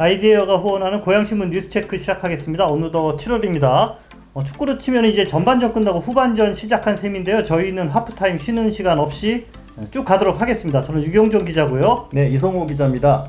아이디어가 후원하는 고양신문 뉴스체크 시작하겠습니다. 어느덧 7월입니다. 축구로 치면 이제 전반전 끝나고 후반전 시작한 셈인데요. 저희는 하프타임 쉬는 시간 없이 쭉 가도록 하겠습니다. 저는 유경종 기자고요. 네, 이성호 기자입니다.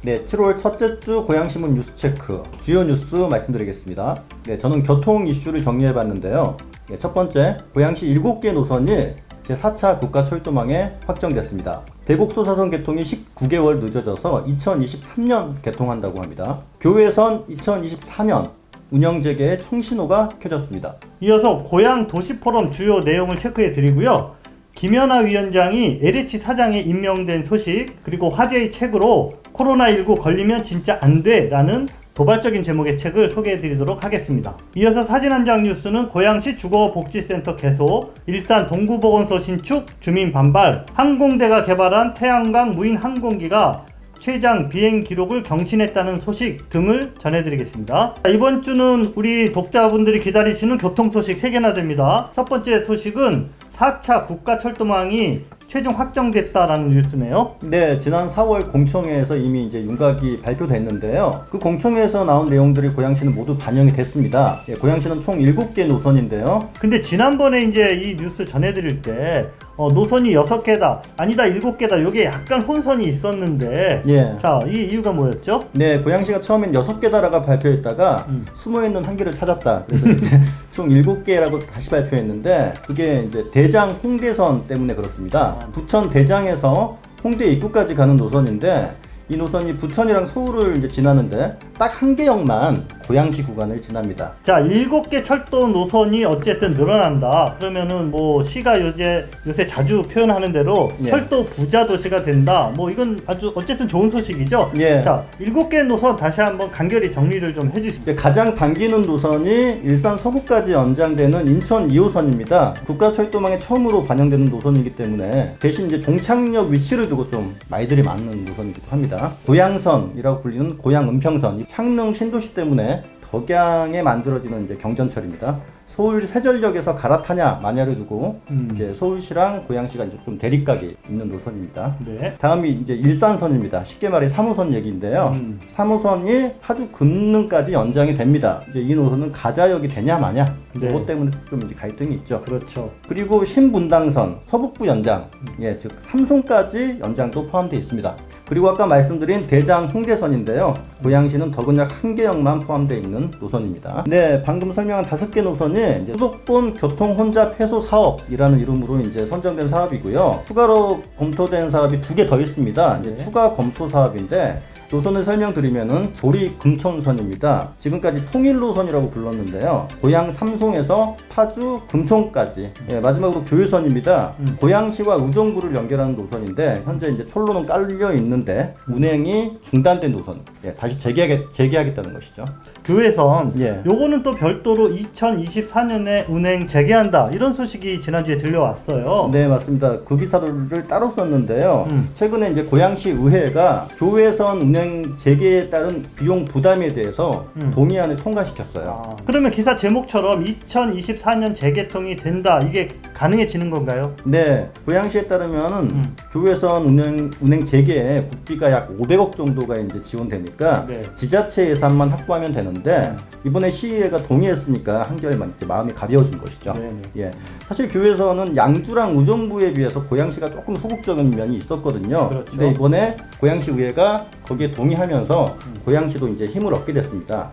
네, 7월 첫째 주 고양신문 뉴스체크 주요 뉴스 말씀드리겠습니다. 네, 저는 교통 이슈를 정리해봤는데요. 네, 첫 번째, 고양시 7개 노선이 제4차 국가철도망에 확정됐습니다. 대곡소사선 개통이 19개월 늦어져서 2023년 개통한다고 합니다. 교외선 2024년 운영 재개에 청신호가 켜졌습니다. 이어서 고양 도시포럼 주요 내용을 체크해 드리고요. 김연아 위원장이 LH 사장에 임명된 소식, 그리고 화제의 책으로 코로나19 걸리면 진짜 안 돼 라는 도발적인 제목의 책을 소개해 드리도록 하겠습니다. 이어서 사진 한 장 뉴스는 고양시 주거복지센터 개소, 일산 동구보건소 신축, 주민 반발, 항공대가 개발한 태양광 무인 항공기가 최장 비행 기록을 경신했다는 소식 등을 전해드리겠습니다. 이번 주는 우리 독자분들이 기다리시는 교통 소식 3개나 됩니다. 첫 번째 소식은 4차 국가철도망이 최종 확정됐다라는 뉴스네요. 네, 지난 4월 공청회에서 이미 이제 윤곽이 발표됐는데요. 그 공청회에서 나온 내용들이 고양시는 모두 반영이 됐습니다. 예, 고양시는 총 7개 노선인데요. 근데 지난번에 이제 이 뉴스 전해드릴 때 노선이 6개다, 아니다 7개다, 요게 약간 혼선이 있었는데, 예. 자, 이 이유가 뭐였죠? 네, 고양시가 처음엔 6개다라고 발표했다가 숨어있는 한 개를 찾았다. 그래서 이제 총 7개라고 다시 발표했는데, 그게 이제 대장 홍대선 때문에 그렇습니다. 부천 대장에서 홍대 입구까지 가는 노선인데, 이 노선이 부천이랑 서울을 이제 지나는데 딱 한 개역만 고양시 구간을 지납니다. 자, 7개 철도 노선이 어쨌든 늘어난다. 그러면은 뭐 시가 요새 자주 표현하는 대로 예. 철도 부자 도시가 된다. 뭐 이건 아주 어쨌든 좋은 소식이죠. 예. 자, 7개 노선 다시 한번 간결히 정리를 좀 해주시죠. 가장 당기는 노선이 일산 서구까지 연장되는 인천 2호선입니다. 국가철도망에 처음으로 반영되는 노선이기 때문에 대신 이제 종착역 위치를 두고 좀 말들이 많은 노선이기도 합니다. 고양선이라고 불리는 고양 은평선, 창릉 신도시 때문에 덕양에 만들어지는 이제 경전철입니다. 서울 세전역에서 갈아타냐 마냐를 두고 이제 서울시랑 고양시가 이제 좀 대립각이 있는 노선입니다. 네. 다음이 이제 일산선입니다. 쉽게 말해 3호선 얘기인데요. 3호선이 파주 금능까지 연장이 됩니다. 이제 이 노선은 가자역이 되냐 마냐, 네. 그것 때문에 좀 이제 갈등이 있죠. 그렇죠. 그리고 신분당선 서북부 연장, 예, 즉 삼송까지 연장도 포함되어 있습니다. 그리고 아까 말씀드린 대장 홍대선인데요. 고양시는 더군약 한 개역만 포함되어 있는 노선입니다. 네, 방금 설명한 5개 노선이 이제 수도권 교통 혼잡 해소 사업이라는 이름으로 이제 선정된 사업이고요. 추가로 검토된 사업이 2개 더 있습니다. 이제 추가 검토 사업인데, 노선을 설명드리면은 조리 금천선입니다. 지금까지 통일노선이라고 불렀는데요. 고양 삼송에서 파주 금천까지. 예, 마지막으로 교유선입니다. 고양시와 의정부를 연결하는 노선인데 현재 이제 철로는 깔려 있는데 운행이 중단된 노선. 예, 다시 재개하겠다는 것이죠. 교외선, 예. 요거는 또 별도로 2024년에 운행 재개한다, 이런 소식이 지난주에 들려왔어요. 네, 맞습니다. 그 기사들을 따로 썼는데요. 최근에 이제 고양시 의회가 교외선 운행 재개에 따른 비용 부담에 대해서 동의안을 통과시켰어요. 그러면 기사 제목처럼 2024년 재개통이 된다, 이게 가능해지는 건가요? 네, 고양시에 따르면은 교외선 운행 재개에 국비가 약 500억 정도가 이제 지원되니까 네. 지자체 예산만 확보하면 되는데 이번에 시의회가 동의했으니까 한결 이제 마음이 가벼워진 것이죠. 네네. 예, 사실 교외선은 양주랑 의정부에 비해서 고양시가 조금 소극적인 면이 있었거든요. 그렇죠. 근데 이번에 고양시 의회가 거기에 동의하면서 고양시도 이제 힘을 얻게 됐습니다.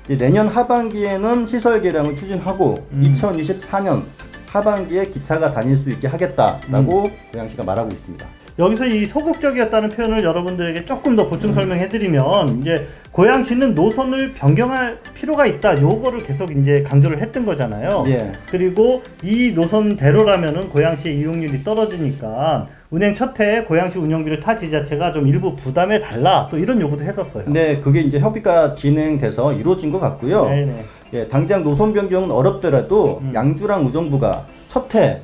내년 하반기에는 시설 개량을 추진하고 2024년 하반기에 기차가 다닐 수 있게 하겠다라고 고양시가 말하고 있습니다. 여기서 이 소극적이었다는 표현을 여러분들에게 조금 더 보충 설명해드리면, 이제 고양시는 노선을 변경할 필요가 있다, 요거를 계속 이제 강조를 했던 거잖아요. 예. 그리고 이 노선대로라면은 고양시의 이용률이 떨어지니까 운행 첫 해에 고양시 운영비를 타 지자체가 좀 일부 부담해 달라, 또 이런 요구도 했었어요. 네, 그게 이제 협의가 진행돼서 이루어진 것 같고요. 네네. 예, 당장 노선 변경은 어렵더라도 양주랑 의정부가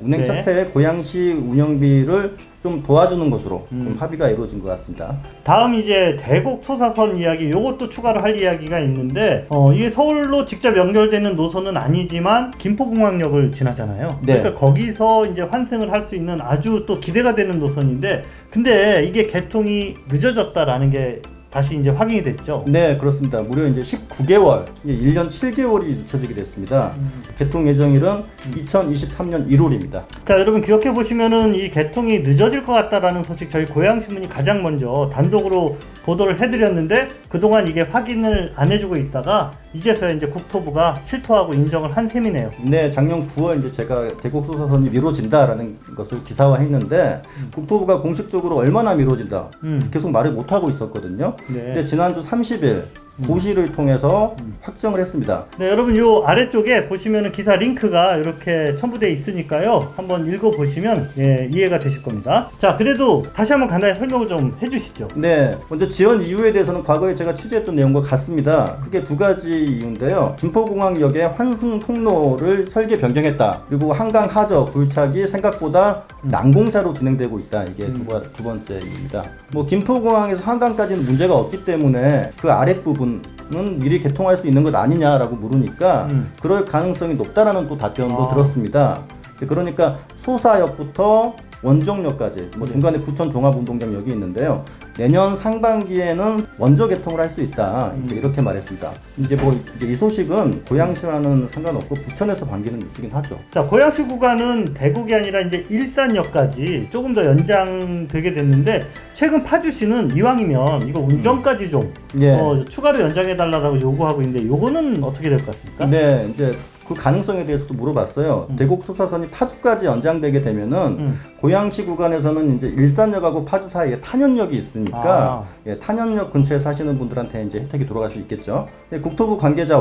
운행 네. 첫 해에 고양시 운영비를 좀 도와주는 것으로 좀 합의가 이루어진 것 같습니다. 다음 이제 대곡 소사선 이야기, 요것도 추가로 할 이야기가 있는데, 이게 서울로 직접 연결되는 노선은 아니지만 김포공항역을 지나잖아요. 네. 그러니까 거기서 이제 환승을 할 수 있는 아주 또 기대가 되는 노선인데, 근데 이게 개통이 늦어졌다라는 게 다시 이제 확인이 됐죠. 네, 그렇습니다. 무려 이제 19개월, 1년 7개월이 늦춰지게 됐습니다. 개통 예정일은 2023년 1월입니다. 자, 여러분 기억해 보시면은 이 개통이 늦어질 것 같다라는 소식 저희 고향신문이 가장 먼저 단독으로 보도를 해드렸는데 그동안 이게 확인을 안 해주고 있다가 이제서야 이제 국토부가 실토하고 인정을 한 셈이네요. 네, 작년 9월 이제 제가 대곡 소사선이 미뤄진다라는 것을 기사화했는데 국토부가 공식적으로 얼마나 미뤄진다 계속 말을 못 하고 있었거든요. 네. 근데 지난주 30일 고시를 통해서 확정을 했습니다. 네, 여러분 요 아래쪽에 보시면은 기사 링크가 이렇게 첨부되어 있으니까요. 한번 읽어보시면 이해가 되실 겁니다. 자, 그래도 다시 한번 간단히 설명을 좀 해주시죠. 네, 먼저 지연 이유에 대해서는 과거에 제가 취재했던 내용과 같습니다. 크게 두 가지 이유인데요. 김포공항역의 환승 통로를 설계 변경했다. 그리고 한강 하저 굴착이 생각보다 난공사로 진행되고 있다. 이게 두 번째 이유입니다. 뭐 김포공항에서 한강까지는 문제가 없기 때문에 그 아랫부분 은 미리 개통할 수 있는 것 아니냐라고 물으니까 그럴 가능성이 높다라는 또 답변도 들었습니다. 그러니까 소사역부터 원종역까지 뭐 중간에 부천 종합운동장역이 있는데요. 내년 상반기에는 먼저 개통을 할 수 있다. 이렇게 말했습니다. 이제 이 소식은 고양시와는 상관없고 부천에서 반기는 뉴스긴 하죠. 자, 고양시 구간은 대곡이 아니라 이제 일산역까지 조금 더 연장되게 됐는데 최근 파주시는 이왕이면 이거 운전까지 좀 추가로 연장해 달라고 요구하고 있는데 요거는 어떻게 될 것 같습니까? 네, 이제 그 가능성에 대해서도 물어봤어요. 대곡 소사선이 파주까지 연장되게 되면은 고양시 구간에서는 이제 일산역하고 파주 사이에 탄현역이 있으니까 탄현역 근처에 사시는 분들한테 이제 혜택이 돌아갈 수 있겠죠. 국토부 관계자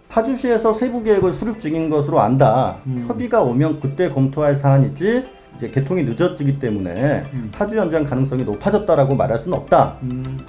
파주시에서 세부 계획을 수립 중인 것으로 안다. 협의가 오면 그때 검토할 사안이지. 이제 개통이 늦어지기 때문에 파주 연장 가능성이 높아졌다라고 말할 수는 없다.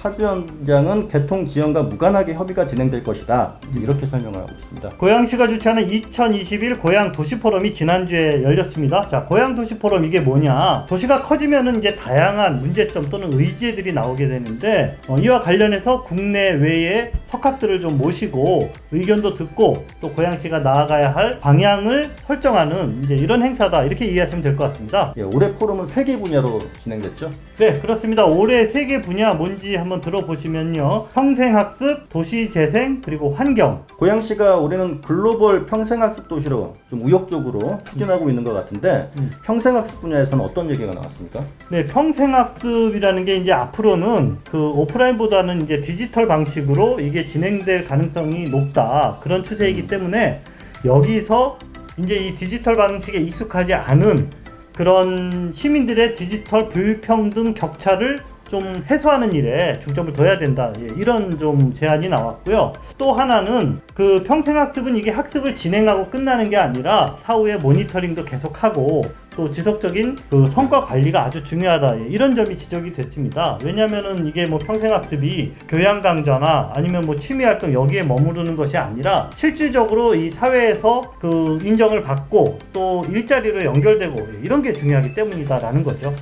파주 연장은 개통 지연과 무관하게 협의가 진행될 것이다. 이렇게 설명을 하고 있습니다. 고양시가 주최하는 2021 고양 도시 포럼이 지난주에 열렸습니다. 자, 고양 도시 포럼 이게 뭐냐? 도시가 커지면은 이제 다양한 문제점 또는 의제들이 나오게 되는데 이와 관련해서 국내 외의 석학들을 좀 모시고 의견도 듣고 또 고양시가 나아가야 할 방향을 설정하는 이제 이런 행사다. 이렇게 이해하시면 될 것 같습니다. 올해 포럼은 3개 분야로 진행됐죠? 네, 그렇습니다. 올해 3개 분야 뭔지 한번 들어보시면요. 평생학습, 도시재생, 그리고 환경. 고양시가 올해는 글로벌 평생학습 도시로 좀 의욕적으로 추진하고 있는 것 같은데 평생학습 분야에서는 어떤 얘기가 나왔습니까? 네, 평생학습이라는 게 이제 앞으로는 그 오프라인보다는 이제 디지털 방식으로 이게 진행될 가능성이 높다. 그런 추세이기 때문에 여기서 이제 이 디지털 방식에 익숙하지 않은 그런 시민들의 디지털 불평등 격차를 좀 해소하는 일에 중점을 둬야 된다. 이런 좀 제안이 나왔고요. 또 하나는 그 평생학습은 이게 학습을 진행하고 끝나는 게 아니라 사후에 모니터링도 계속하고 또 지속적인 그 성과 관리가 아주 중요하다. 이런 점이 지적이 됐습니다. 왜냐면은 이게 뭐 평생학습이 교양 강좌나 아니면 뭐 취미활동 여기에 머무르는 것이 아니라 실질적으로 이 사회에서 그 인정을 받고 또 일자리로 연결되고 이런 게 중요하기 때문이다라는 거죠.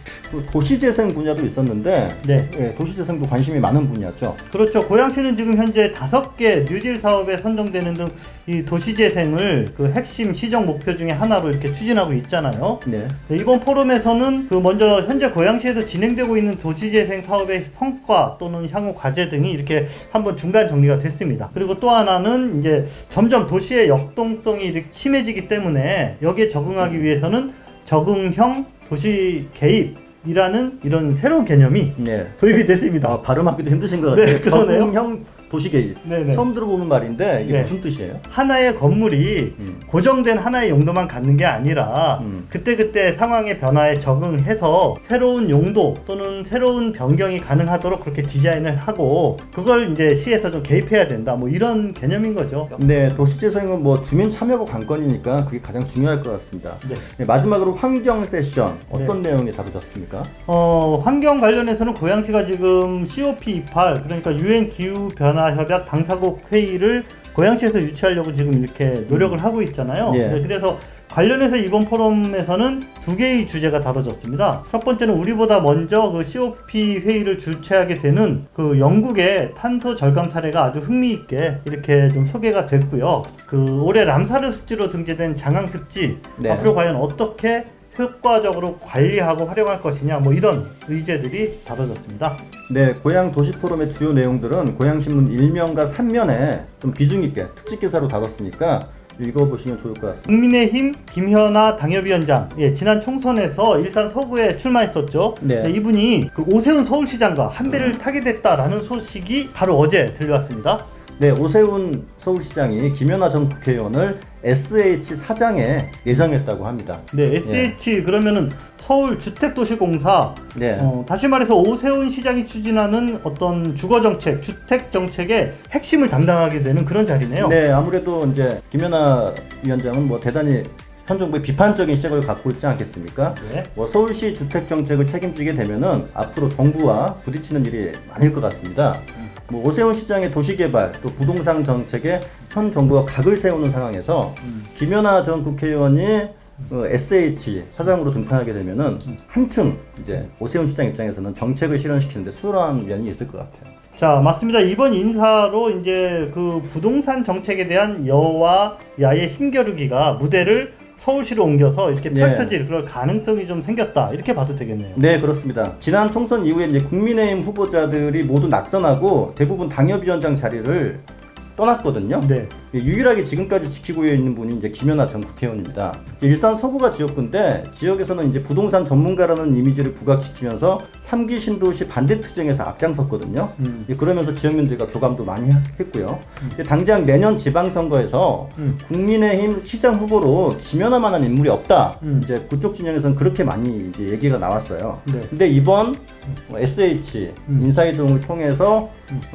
도시재생 분야도 있었는데 도시재생도 관심이 많은 분야죠. 그렇죠. 고양시는 지금 현재 5개 뉴딜 사업에 선정되는 등 이 도시재생을 그 핵심 시정 목표 중에 하나로 이렇게 추진하고 있잖아요. 네, 이번 포럼에서는 그 먼저 현재 고양시에서 진행되고 있는 도시재생 사업의 성과 또는 향후 과제 등이 이렇게 한번 중간 정리가 됐습니다. 그리고 또 하나는 이제 점점 도시의 역동성이 이렇게 심해지기 때문에 여기에 적응하기 위해서는 적응형 도시 개입이라는 이런 새로운 개념이 도입이 됐습니다. 발음하기도 힘드신 것 같아요. 네, 그러네요. 적응형 도시개입. 처음 들어보는 말인데 이게 무슨 뜻이에요? 하나의 건물이 고정된 하나의 용도만 갖는 게 아니라 그때그때 상황의 변화에 적응해서 새로운 용도 또는 새로운 변경이 가능하도록 그렇게 디자인을 하고 그걸 이제 시에서 좀 개입해야 된다. 뭐 이런 개념인 거죠. 네, 도시재생은 뭐 주민 참여가 관건이니까 그게 가장 중요할 것 같습니다. 네, 마지막으로 환경 세션 어떤 내용이 다루졌습니까? 환경 관련해서는 고양시가 지금 COP28 그러니까 유엔 기후 변화 협약 당사국 회의를 고양시에서 유치하려고 지금 이렇게 노력을 하고 있잖아요. 그래서 관련해서 이번 포럼에서는 2개의 주제가 다뤄졌습니다. 첫 번째는 우리보다 먼저 그 COP 회의를 주최하게 되는 그 영국의 탄소 절감 사례가 아주 흥미있게 이렇게 좀 소개가 됐고요. 그 올해 람사르 습지로 등재된 장항 습지 앞으로 과연 어떻게 효과적으로 관리하고 활용할 것이냐 뭐 이런 의제들이 다뤄졌습니다. 네, 고양 도시 포럼의 주요 내용들은 고양신문 1면과 3면에 좀 비중 있게 특집 기사로 다뤘으니까 읽어보시면 좋을 것 같습니다. 국민의힘 김현아 당협위원장, 지난 총선에서 일산 서구에 출마했었죠. 네. 이분이 그 오세훈 서울시장과 한 배를 타게 됐다라는 소식이 바로 어제 들려왔습니다. 네, 오세훈 서울시장이 김연아 전 국회의원을 SH 사장에 예정했다고 합니다. 네, SH 그러면은 서울주택도시공사. 네. 다시 말해서 오세훈 시장이 추진하는 어떤 주거정책, 주택정책의 핵심을 담당하게 되는 그런 자리네요. 네, 아무래도 이제 김연아 위원장은 뭐 대단히 현 정부의 비판적인 시각을 갖고 있지 않겠습니까? 네. 뭐 서울시 주택 정책을 책임지게 되면은 앞으로 정부와 부딪히는 일이 많을 것 같습니다. 뭐 오세훈 시장의 도시개발 또 부동산 정책에 현 정부가 각을 세우는 상황에서 김연아 전 국회의원이 SH 사장으로 등판하게 되면은 한층 이제 오세훈 시장 입장에서는 정책을 실현시키는데 수월한 면이 있을 것 같아요. 자, 맞습니다. 이번 인사로 이제 그 부동산 정책에 대한 여와 야의 힘겨루기가 무대를 서울시로 옮겨서 이렇게 네. 펼쳐질 그럴 가능성이 좀 생겼다. 이렇게 봐도 되겠네요. 네, 그렇습니다. 지난 총선 이후에 이제 국민의힘 후보자들이 모두 낙선하고 대부분 당협위원장 자리를 떠났거든요. 네. 유일하게 지금까지 지키고 있는 분이 이제 김연아 전 국회의원입니다. 일산 서구가 지역구인데 지역에서는 이제 부동산 전문가라는 이미지를 부각시키면서 3기 신도시 반대 투쟁에서 앞장섰거든요. 그러면서 지역민들과 교감도 많이 했고요. 당장 내년 지방선거에서 국민의힘 시장 후보로 김연아만한 인물이 없다. 이제 그쪽 진영에서는 그렇게 많이 이제 얘기가 나왔어요. 네. 근데 이번 SH 인사이동을 통해서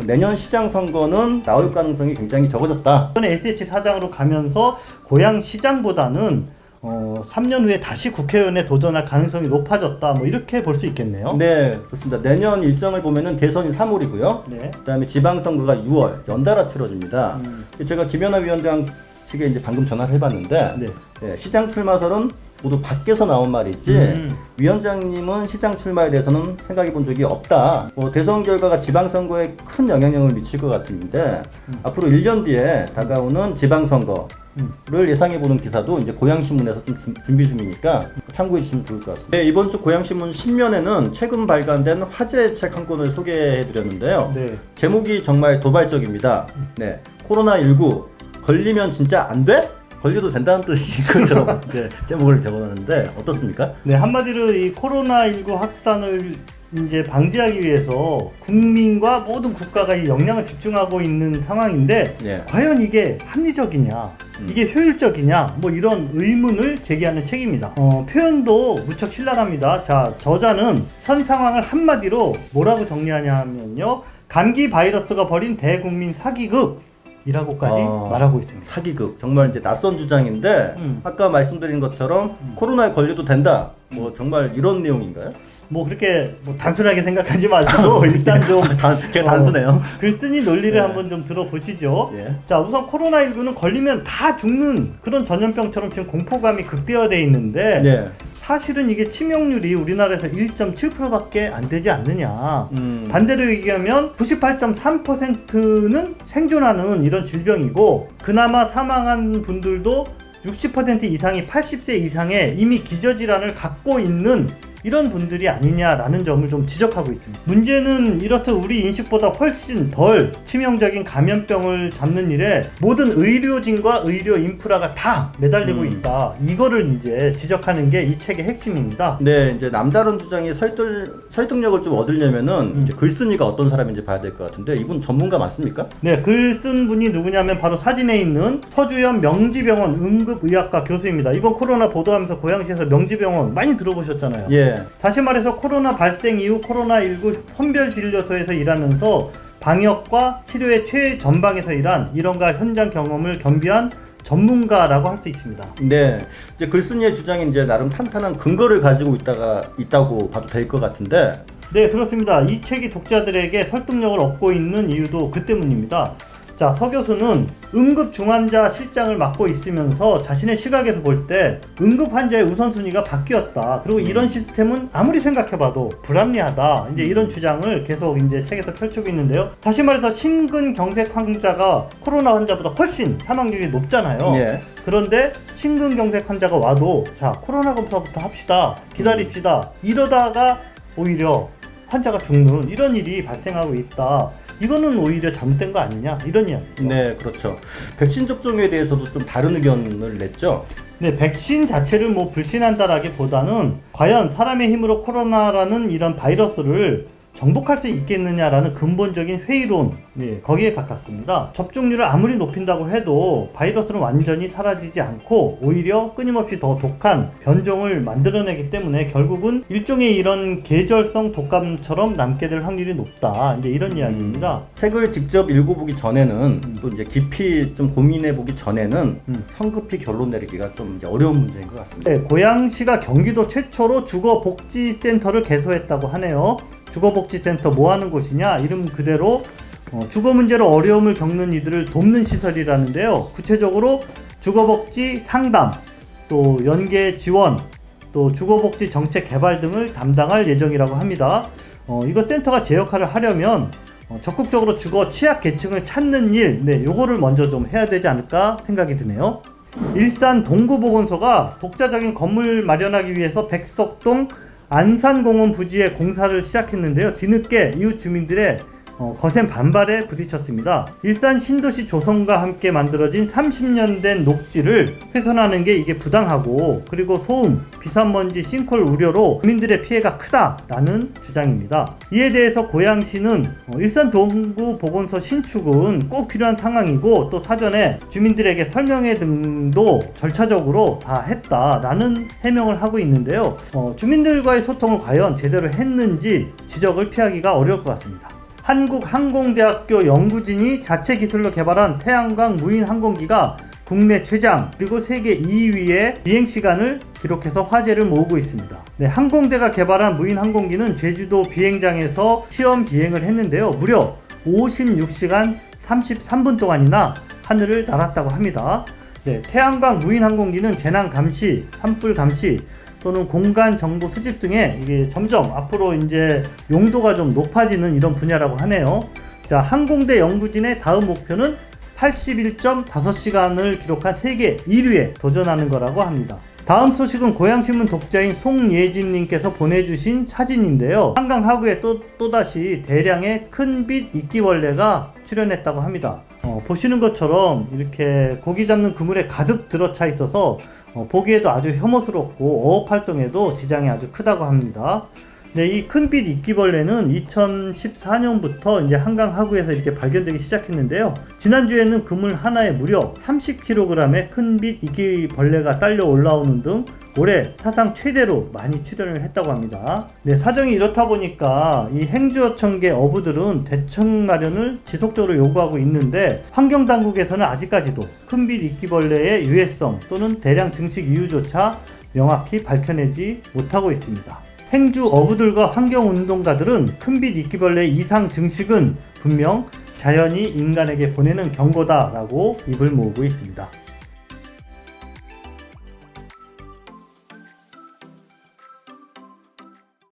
내년 시장 선거는 나올 가능성이 굉장히 적어졌다. 이번에 SH 사장으로 가면서 고양시장보다는 3년 후에 다시 국회의원에 도전할 가능성이 높아졌다. 뭐 이렇게 볼 수 있겠네요. 네, 좋습니다. 내년 일정을 보면은 대선이 3월이고요. 네. 그다음에 지방선거가 6월 연달아 치러집니다. 제가 김연아 위원장 측에 이제 방금 전화를 해봤는데 네. 네, 시장 출마설은 모두 밖에서 나온 말이지 위원장님은 시장 출마에 대해서는 생각해 본 적이 없다. 대선 결과가 지방선거에 큰 영향력을 미칠 것 같은데 앞으로 1년 뒤에 다가오는 지방선거를 예상해 보는 기사도 이제 고양신문에서 좀 준비 중이니까 참고해 주시면 좋을 것 같습니다. 네, 이번 주 고양신문 신면에는 최근 발간된 화제 책 한 권을 소개해 드렸는데요. 네. 제목이 정말 도발적입니다. 네, 코로나19 걸리면 진짜 안 돼? 걸려도 된다는 뜻인 것처럼 이제 제목을 적어놨는데 어떻습니까? 네, 한마디로 이 코로나19 확산을 이제 방지하기 위해서 국민과 모든 국가가 이 역량을 집중하고 있는 상황인데 네. 과연 이게 합리적이냐, 이게 효율적이냐, 뭐 이런 의문을 제기하는 책입니다. 표현도 무척 신랄합니다. 자, 저자는 현 상황을 한마디로 뭐라고 정리하냐 하면요, 감기 바이러스가 벌인 대국민 사기극 이라고까지 말하고 있습니다. 사기극, 정말 이제 낯선 주장인데 아까 말씀드린 것처럼 코로나에 걸려도 된다. 뭐 정말 이런 내용인가요? 뭐 그렇게 뭐 단순하게 생각하지 마시고 일단 좀 제가 단순해요. 글쓴이 논리를 네. 한번 좀 들어보시죠. 예. 자, 우선 코로나19는 걸리면 다 죽는 그런 전염병처럼 지금 공포감이 극대화되어 있는데 네. 사실은 이게 치명률이 우리나라에서 1.7%밖에 안 되지 않느냐. 반대로 얘기하면 98.3%는 생존하는 이런 질병이고 그나마 사망한 분들도 60% 이상이 80세 이상의 이미 기저질환을 갖고 있는 이런 분들이 아니냐라는 점을 좀 지적하고 있습니다. 문제는 이렇듯 우리 인식보다 훨씬 덜 치명적인 감염병을 잡는 일에 모든 의료진과 의료 인프라가 다 매달리고 있다. 이거를 이제 지적하는 게 이 책의 핵심입니다. 네, 이제 남다른 주장이 설득력을 좀 얻으려면은 이제 글쓴이가 어떤 사람인지 봐야 될 것 같은데 이분 전문가 맞습니까? 네, 글 쓴 분이 누구냐면 바로 사진에 있는 서주현 명지병원 응급의학과 교수입니다. 이번 코로나 보도하면서 고양시에서 명지병원 많이 들어보셨잖아요. 예. 다시 말해서 코로나 발생 이후 코로나19 선별진료소에서 일하면서 방역과 치료의 최전방에서 일한 일원과 현장 경험을 겸비한 전문가라고 할 수 있습니다. 네, 이제 글쓴이의 주장이 이제 나름 탄탄한 근거를 가지고 있다고 봐도 될 것 같은데. 네, 그렇습니다. 이 책이 독자들에게 설득력을 얻고 있는 이유도 그 때문입니다. 자, 서 교수는 응급 중환자 실장을 맡고 있으면서 자신의 시각에서 볼 때 응급 환자의 우선순위가 바뀌었다. 그리고 이런 시스템은 아무리 생각해봐도 불합리하다. 이제 이런 주장을 계속 이제 책에서 펼치고 있는데요. 다시 말해서 심근경색 환자가 코로나 환자보다 훨씬 사망률이 높잖아요. 예. 그런데 심근경색 환자가 와도 자, 코로나 검사부터 합시다. 기다립시다. 이러다가 오히려 환자가 죽는 이런 일이 발생하고 있다. 이거는 오히려 잘못된 거 아니냐 이런 이야기죠. 네, 그렇죠. 백신 접종에 대해서도 좀 다른 의견을 냈죠. 네, 백신 자체를 뭐 불신한다라기보다는 과연 사람의 힘으로 코로나라는 이런 바이러스를 정복할 수 있겠느냐라는 근본적인 회의론, 네, 거기에 가깝습니다. 접종률을 아무리 높인다고 해도 바이러스는 완전히 사라지지 않고 오히려 끊임없이 더 독한 변종을 만들어내기 때문에 결국은 일종의 이런 계절성 독감처럼 남게 될 확률이 높다. 이제 이런 이야기입니다. 책을 직접 읽어보기 전에는 또 이제 깊이 좀 고민해보기 전에는 성급히 결론 내리기가 좀 이제 어려운 문제인 것 같습니다. 네, 고양시가 경기도 최초로 주거복지센터를 개소했다고 하네요. 주거복지센터 뭐 하는 곳이냐? 이름 그대로 주거 문제로 어려움을 겪는 이들을 돕는 시설이라는데요. 구체적으로 주거복지 상담, 또 연계 지원, 또 주거복지 정책 개발 등을 담당할 예정이라고 합니다. 이거 센터가 제 역할을 하려면 적극적으로 주거 취약 계층을 찾는 일, 네, 요거를 먼저 좀 해야 되지 않을까 생각이 드네요. 일산 동구보건소가 독자적인 건물 마련하기 위해서 백석동 안산공원 부지에 공사를 시작했는데요. 뒤늦게 이웃 주민들의 거센 반발에 부딪혔습니다. 일산 신도시 조성과 함께 만들어진 30년 된 녹지를 훼손하는 게 이게 부당하고, 그리고 소음, 비산먼지, 싱크홀 우려로 주민들의 피해가 크다라는 주장입니다. 이에 대해서 고양시는 일산 동구 보건소 신축은 꼭 필요한 상황이고 또 사전에 주민들에게 설명회 등도 절차적으로 다 했다라는 해명을 하고 있는데요. 주민들과의 소통을 과연 제대로 했는지 지적을 피하기가 어려울 것 같습니다. 한국항공대학교 연구진이 자체 기술로 개발한 태양광 무인 항공기가 국내 최장 그리고 세계 2위의 비행시간을 기록해서 화제를 모으고 있습니다. 네, 항공대가 개발한 무인 항공기는 제주도 비행장에서 시험 비행을 했는데요. 무려 56시간 33분 동안이나 하늘을 날았다고 합니다. 네, 태양광 무인 항공기는 재난 감시, 산불 감시, 또는 공간 정보 수집 등에 이게 점점 앞으로 이제 용도가 좀 높아지는 이런 분야라고 하네요. 자, 항공대 연구진의 다음 목표는 81.5시간을 기록한 세계 1위에 도전하는 거라고 합니다. 다음 소식은 고양신문 독자인 송예진님께서 보내주신 사진인데요. 한강 하구에 또다시 대량의 큰빛 이끼벌레가 출현했다고 합니다. 보시는 것처럼 이렇게 고기 잡는 그물에 가득 들어차 있어서 보기에도 아주 혐오스럽고 어업 활동에도 지장이 아주 크다고 합니다. 네, 이 큰빛 이끼벌레는 2014년부터 이제 한강 하구에서 이렇게 발견되기 시작했는데요. 지난주에는 그물 하나에 무려 30kg의 큰빛 이끼벌레가 딸려 올라오는 등 올해 사상 최대로 많이 출현을 했다고 합니다. 네, 사정이 이렇다 보니까 이 행주어청계 어부들은 대책 마련을 지속적으로 요구하고 있는데 환경당국에서는 아직까지도 큰빛 이끼벌레의 유해성 또는 대량 증식 이유조차 명확히 밝혀내지 못하고 있습니다. 행주 어부들과 환경운동가들은 큰빛 이끼벌레의 이상 증식은 분명 자연이 인간에게 보내는 경고다라고 입을 모으고 있습니다.